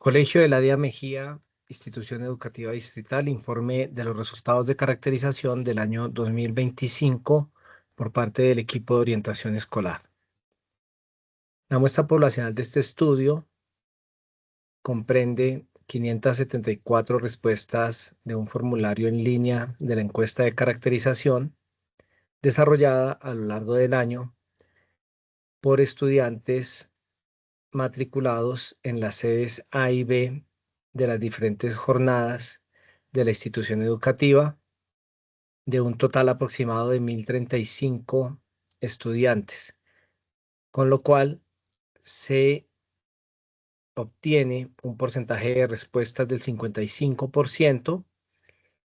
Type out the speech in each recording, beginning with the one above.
Colegio de la Día Mejía, Institución Educativa Distrital, informe de los resultados de caracterización del año 2025 por parte del equipo de orientación escolar. La muestra poblacional de este estudio comprende 574 respuestas de un formulario en línea de la encuesta de caracterización desarrollada a lo largo del año por estudiantes matriculados en las sedes A y B de las diferentes jornadas de la institución educativa, de un total aproximado de 1.035 estudiantes, con lo cual se obtiene un porcentaje de respuestas del 55%,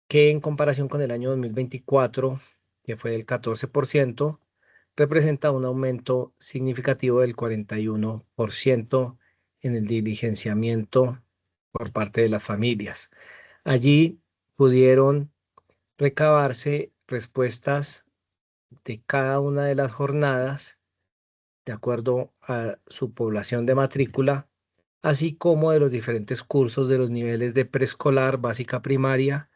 que en comparación con el año 2024, que fue del 14%, representa un aumento significativo del 41% en el diligenciamiento por parte de las familias. Allí pudieron recabarse respuestas de cada una de las jornadas de acuerdo a su población de matrícula, así como de los diferentes cursos de los niveles de preescolar, básica primaria,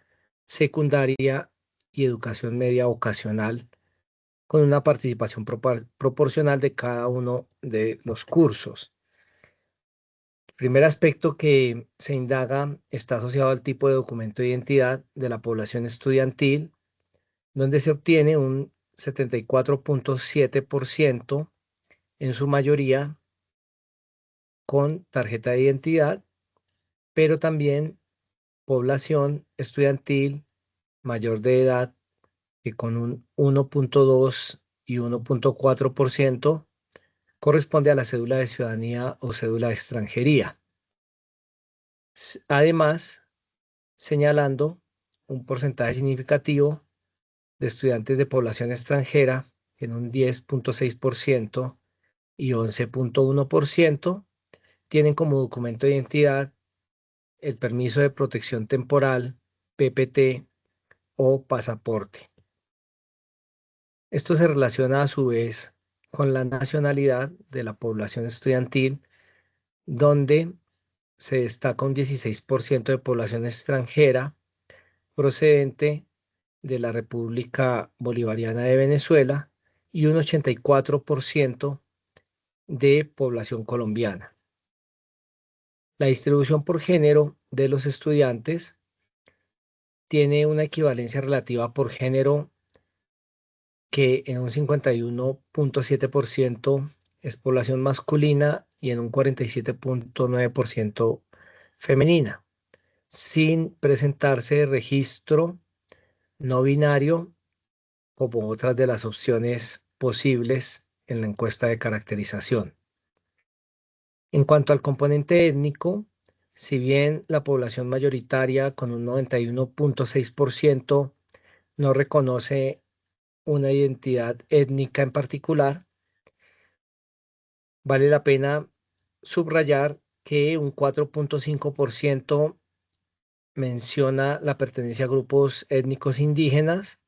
secundaria y educación media vocacional, con una participación proporcional de cada uno de los cursos. El primer aspecto que se indaga está asociado al tipo de documento de identidad de la población estudiantil, donde se obtiene un 74.7%, en su mayoría con tarjeta de identidad, pero también población estudiantil mayor de edad, que con un 1.2 y 1.4% corresponde a la cédula de ciudadanía o cédula de extranjería. Además, señalando un porcentaje significativo de estudiantes de población extranjera en un 10.6% y 11.1% tienen como documento de identidad el permiso de protección temporal, PPT o pasaporte. Esto se relaciona a su vez con la nacionalidad de la población estudiantil, donde se destaca un 16% de población extranjera procedente de la República Bolivariana de Venezuela y un 84% de población colombiana. La distribución por género de los estudiantes tiene una equivalencia relativa por género que en un 51.7% es población masculina y en un 47.9% femenina, sin presentarse registro no binario como otras de las opciones posibles en la encuesta de caracterización. En cuanto al componente étnico, si bien la población mayoritaria con un 91.6% no reconoce una identidad étnica en particular, vale la pena subrayar que un 4.5% menciona la pertenencia a grupos étnicos indígenas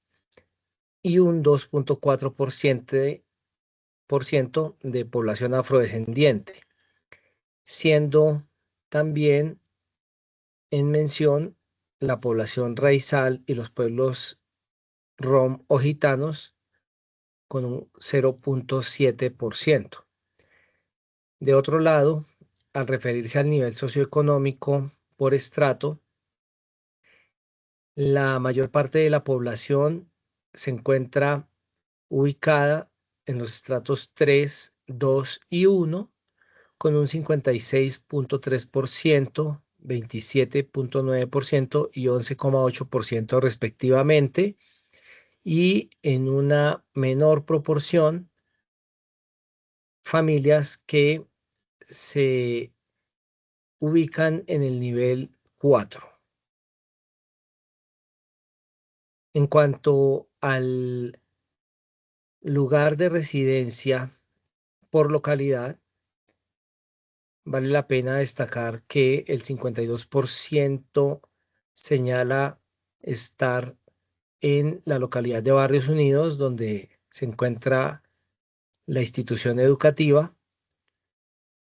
y un 2.4% de población afrodescendiente, siendo también en mención la población raizal y los pueblos rom o gitanos con un 0.7%. De otro lado, al referirse al nivel socioeconómico por estrato, la mayor parte de la población se encuentra ubicada en los estratos 3, 2 y 1, con un 56.3%, 27.9% y 11.8% respectivamente, y en una menor proporción, familias que se ubican en el nivel 4. En cuanto al lugar de residencia por localidad, vale la pena destacar que el 52% señala estar en la localidad de Barrios Unidos, donde se encuentra la institución educativa,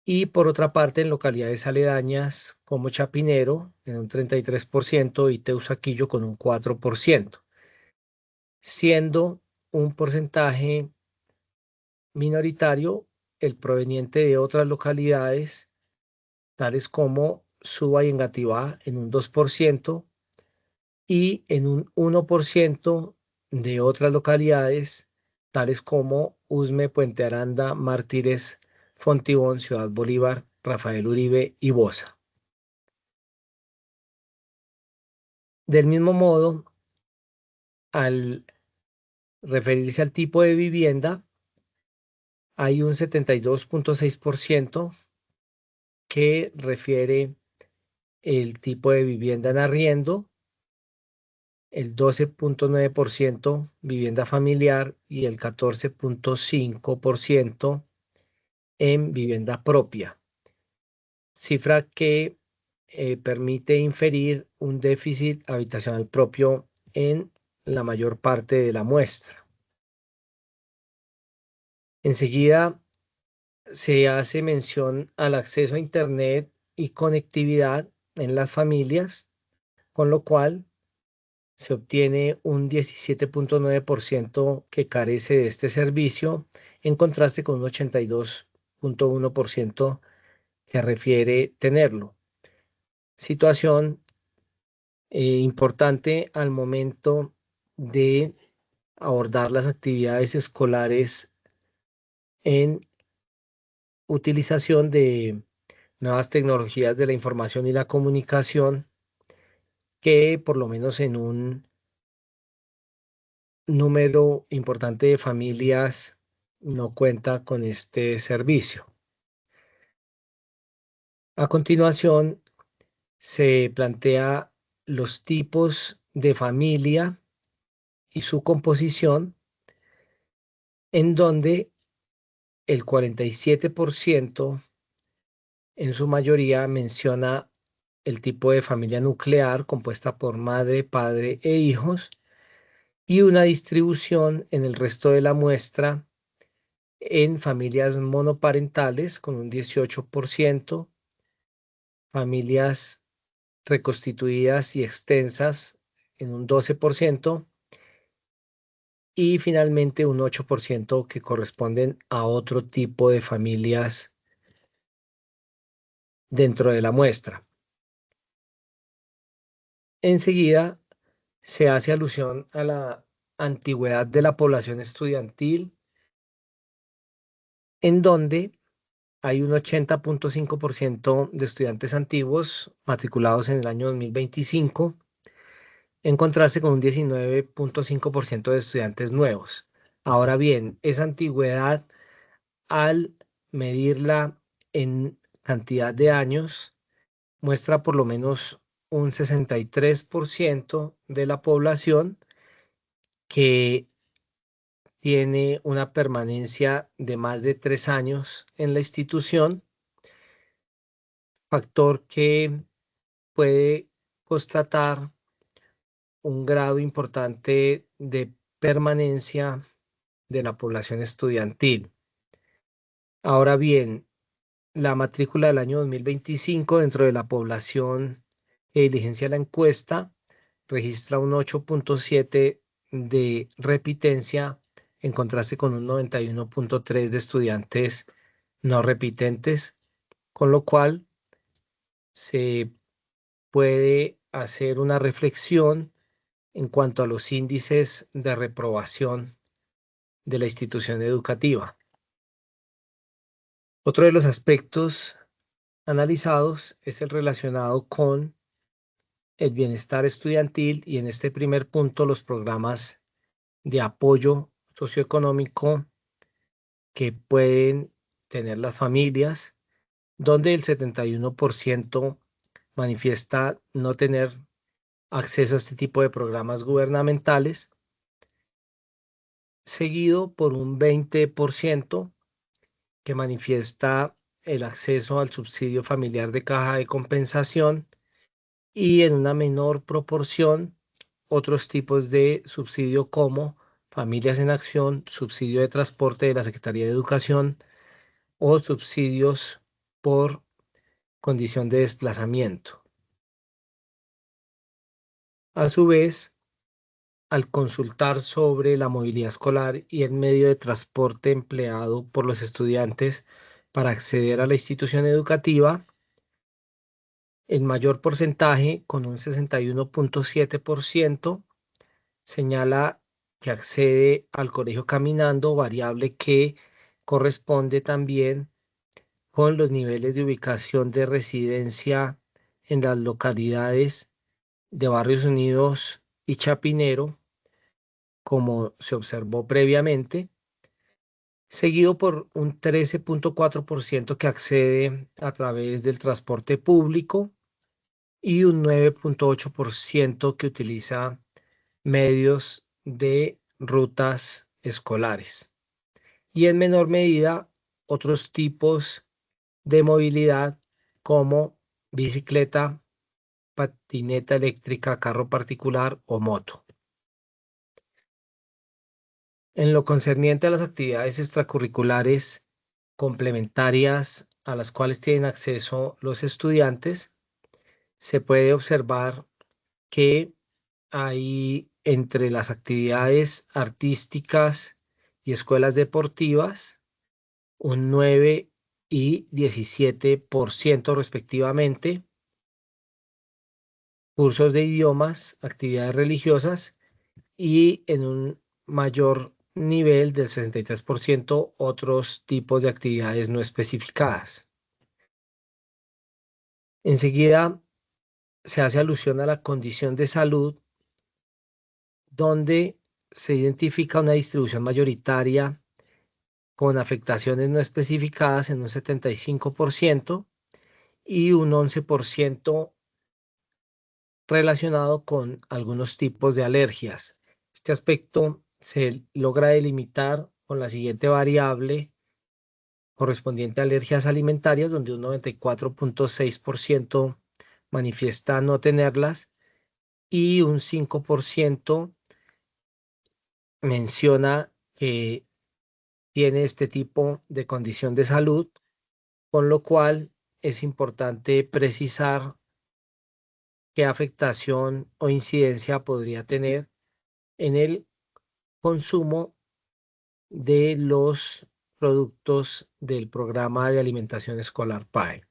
Y por otra parte, en localidades aledañas como Chapinero, en un 33%, y Teusaquillo con un 4%, siendo un porcentaje minoritario el proveniente de otras localidades, tales como Suba y Engativá, en un 2%, y en un 1% de otras localidades, tales como Usme, Puente Aranda, Mártires, Fontibón, Ciudad Bolívar, Rafael Uribe y Bosa. Del mismo modo, al referirse al tipo de vivienda, hay un 72.6% que refiere el tipo de vivienda en arriendo, el 12.9% vivienda familiar y el 14.5% en vivienda propia, cifra que permite inferir un déficit habitacional propio en la mayor parte de la muestra. Enseguida se hace mención al acceso a Internet y conectividad en las familias, con lo cual se obtiene un 17.9% que carece de este servicio, en contraste con un 82.1% que refiere tenerlo. Situación importante al momento de abordar las actividades escolares en utilización de nuevas tecnologías de la información y la comunicación, que por lo menos en un número importante de familias no cuenta con este servicio. A continuación, se plantea los tipos de familia y su composición, en donde el 47% en su mayoría menciona el tipo de familia nuclear compuesta por madre, padre e hijos, y una distribución en el resto de la muestra en familias monoparentales con un 18%, familias reconstituidas y extensas en un 12%, y finalmente un 8% que corresponden a otro tipo de familias dentro de la muestra. Enseguida se hace alusión a la antigüedad de la población estudiantil, en donde hay un 80.5% de estudiantes antiguos matriculados en el año 2025, en contraste con un 19.5% de estudiantes nuevos. Ahora bien, esa antigüedad, al medirla en cantidad de años, muestra por lo menos un 63% de la población que tiene una permanencia de más de 3 años en la institución, factor que puede constatar un grado importante de permanencia de la población estudiantil. Ahora bien, la matrícula del año 2025 dentro de la población que diligencia la encuesta registra un 8.7 de repitencia, en contraste con un 91.3 de estudiantes no repitentes, con lo cual se puede hacer una reflexión en cuanto a los índices de reprobación de la institución educativa. Otro de los aspectos analizados es el relacionado con el bienestar estudiantil, y en este primer punto los programas de apoyo socioeconómico que pueden tener las familias, donde el 71% manifiesta no tener acceso a este tipo de programas gubernamentales, seguido por un 20% que manifiesta el acceso al subsidio familiar de caja de compensación, y en una menor proporción otros tipos de subsidio como Familias en Acción, subsidio de transporte de la Secretaría de Educación o subsidios por condición de desplazamiento. A su vez, al consultar sobre la movilidad escolar y el medio de transporte empleado por los estudiantes para acceder a la institución educativa, el mayor porcentaje, con un 61.7%, señala que accede al colegio caminando, variable que corresponde también con los niveles de ubicación de residencia en las localidades de Barrios Unidos y Chapinero, como se observó previamente, seguido por un 13.4% que accede a través del transporte público y un 9.8% que utiliza medios de rutas escolares. Y en menor medida, otros tipos de movilidad como bicicleta, patineta eléctrica, carro particular o moto. En lo concerniente a las actividades extracurriculares complementarias a las cuales tienen acceso los estudiantes, se puede observar que hay entre las actividades artísticas y escuelas deportivas un 9 y 17% respectivamente, cursos de idiomas, actividades religiosas y en un mayor nivel del 63% otros tipos de actividades no especificadas. Enseguida se hace alusión a la condición de salud, donde se identifica una distribución mayoritaria con afectaciones no especificadas en un 75% y un 11% relacionado con algunos tipos de alergias. Este aspecto se logra delimitar con la siguiente variable correspondiente a alergias alimentarias, donde un 94.6% manifiesta no tenerlas y un 5% menciona que tiene este tipo de condición de salud, con lo cual es importante precisar qué afectación o incidencia podría tener en el consumo de los productos del programa de alimentación escolar PAE.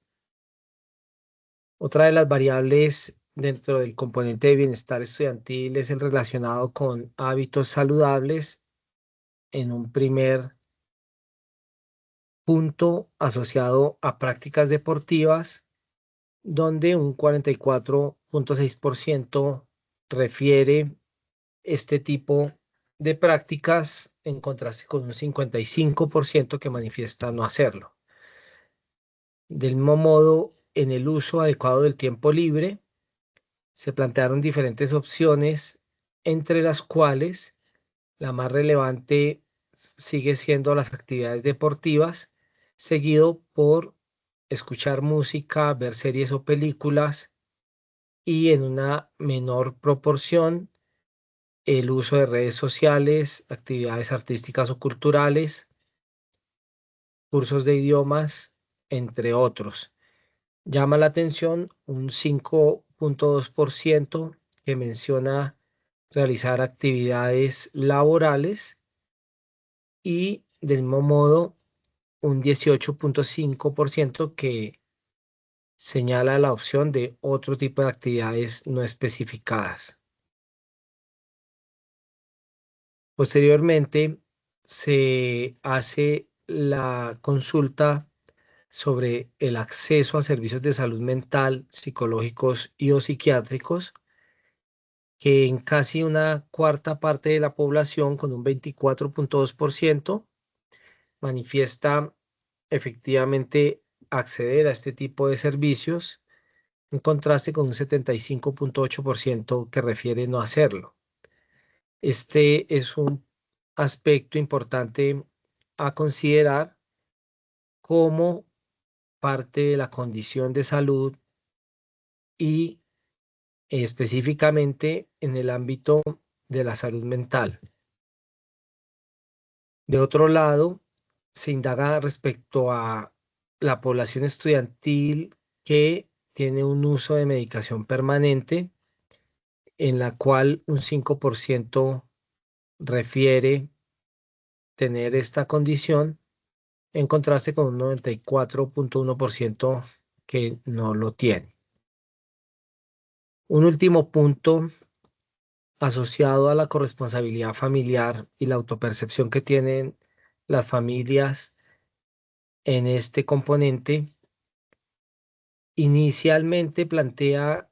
Otra de las variables dentro del componente de bienestar estudiantil es el relacionado con hábitos saludables en un primer punto asociado a prácticas deportivas, donde un 44.6% refiere este tipo de prácticas en contraste con un 55% que manifiesta no hacerlo. Del mismo modo, en el uso adecuado del tiempo libre, se plantearon diferentes opciones, entre las cuales la más relevante sigue siendo las actividades deportivas, seguido por escuchar música, ver series o películas y en una menor proporción el uso de redes sociales, actividades artísticas o culturales, cursos de idiomas, entre otros. Llama la atención un 5.2% que menciona realizar actividades laborales y del mismo modo un 18.5% que señala la opción de otro tipo de actividades no especificadas. Posteriormente, se hace la consulta sobre el acceso a servicios de salud mental, psicológicos y o psiquiátricos, que en casi una cuarta parte de la población, con un 24.2%, manifiesta efectivamente acceder a este tipo de servicios, en contraste con un 75.8% que refiere no hacerlo. Este es un aspecto importante a considerar como parte de la condición de salud y específicamente en el ámbito de la salud mental. De otro lado, se indaga respecto a la población estudiantil que tiene un uso de medicación permanente, en la cual un 5% refiere tener esta condición, en contraste con un 94.1% que no lo tiene. Un último punto asociado a la corresponsabilidad familiar y la autopercepción que tienen las familias en este componente, inicialmente plantea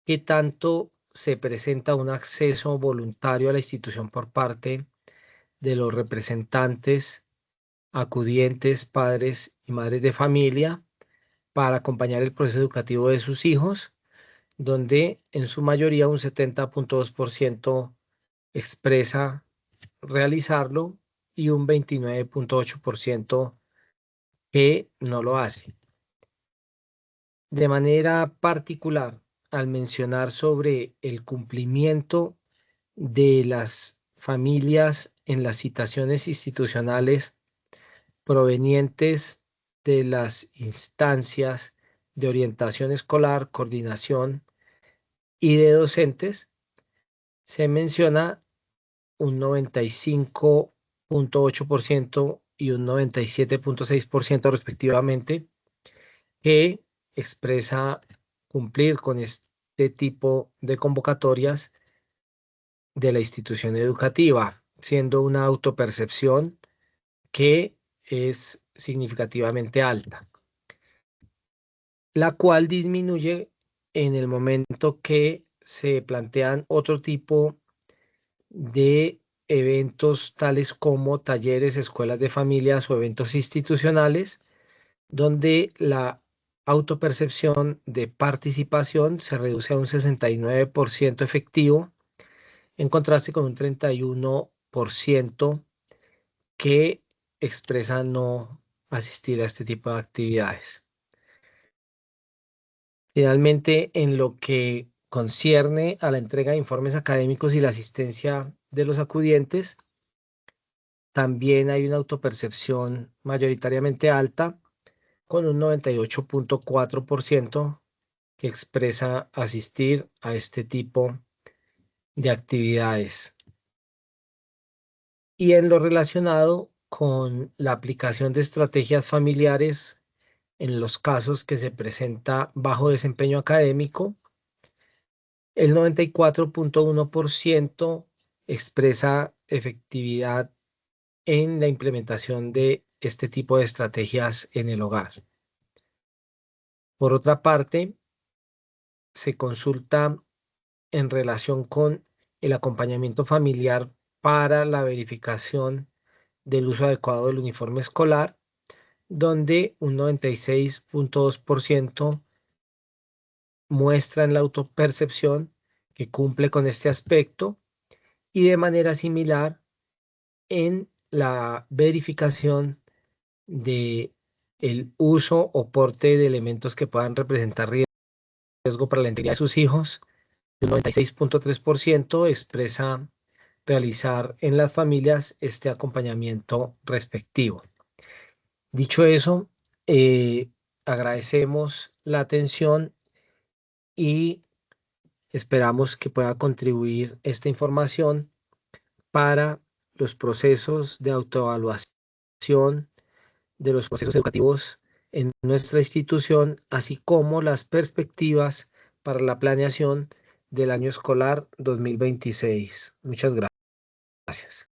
qué tanto se presenta un acceso voluntario a la institución por parte de los representantes, acudientes, padres y madres de familia para acompañar el proceso educativo de sus hijos, donde en su mayoría un 70.2% expresa realizarlo y un 29.8% que no lo hace. De manera particular, al mencionar sobre el cumplimiento de las familias en las citaciones institucionales provenientes de las instancias de orientación escolar, coordinación y de docentes, se menciona un 95.8% y un 97.6% respectivamente, que expresa cumplir con este tipo de convocatorias de la institución educativa, siendo una autopercepción que es significativamente alta, la cual disminuye en el momento que se plantean otro tipo de eventos tales como talleres, escuelas de familias o eventos institucionales, donde la autopercepción de participación se reduce a un 69% efectivo, en contraste con un 31% que expresa no asistir a este tipo de actividades. Finalmente, en lo que concierne a la entrega de informes académicos y la asistencia de los acudientes, también hay una autopercepción mayoritariamente alta, con un 98.4% que expresa asistir a este tipo de actividades. Y en lo relacionado con la aplicación de estrategias familiares en los casos que se presenta bajo desempeño académico, el 94.1% expresa efectividad en la implementación de este tipo de estrategias en el hogar. Por otra parte, se consulta en relación con el acompañamiento familiar para la verificación del uso adecuado del uniforme escolar, donde un 96.2% muestra en la autopercepción que cumple con este aspecto, y de manera similar en la verificación de el uso o porte de elementos que puedan representar riesgo para la integridad de sus hijos. El 96.3% expresa realizar en las familias este acompañamiento respectivo. Dicho eso, agradecemos la atención y esperamos que pueda contribuir esta información para los procesos de autoevaluación de los procesos educativos en nuestra institución, así como las perspectivas para la planeación del año escolar 2026. Muchas gracias.